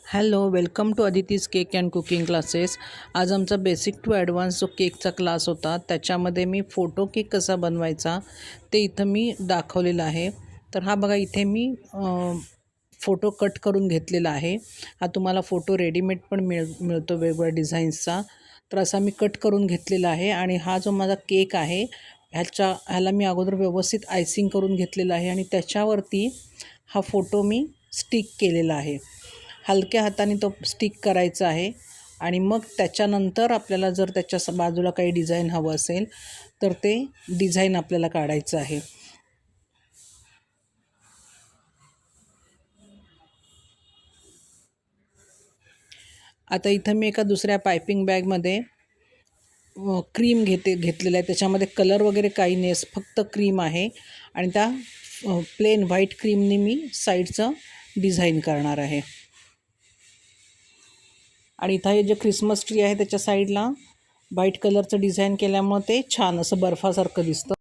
Hello, welcome to Aditi's cake and cooking classes. आज आमचा basic to advance जो केकचा क्लास होता त्याच्यामध्ये मी फोटो केक कसा बनवायचा ते इथं मी दाखवलेलं आहे. तर हा बघा, इथे मी फोटो कट करून घेतलेला आहे. हा तुम्हाला फोटो रेडीमेड पण मिळतो वेगवेगळ्या डिझाईन्सचा. तर असा मी कट करून घेतलेला आहे आणि हा जो माझा केक आहे ह्याला मी अगोदर व्यवस्थित आयसिंग करून घेतलेला आहे आणि त्याच्यावरती हा फोटो मी स्टिक केलेला आहे. हलक्या हाताने तो स्टिक करायचा आहे आणि मग त्याच्यानंतर आपल्याला जर त्याच्या बाजूला काही डिझाईन हवं असेल तर ते डिझाईन आपल्याला काढायचं आहे. आता इथं मी एका दुसऱ्या पायपिंग बॅगमध्ये क्रीम घेतलेलं आहे. त्याच्यामध्ये कलर वगैरे काही नाही, फक्त क्रीम आहे आणि त्या प्लेन व्हाईट क्रीमने मी साईडचं डिझाईन करणार आहे. आणि इथं हे जे ख्रिसमस ट्री आहे त्याच्या साईडला व्हाईट कलरचं डिझाईन केल्यामुळे ते छान असं बर्फासारखं दिसतं.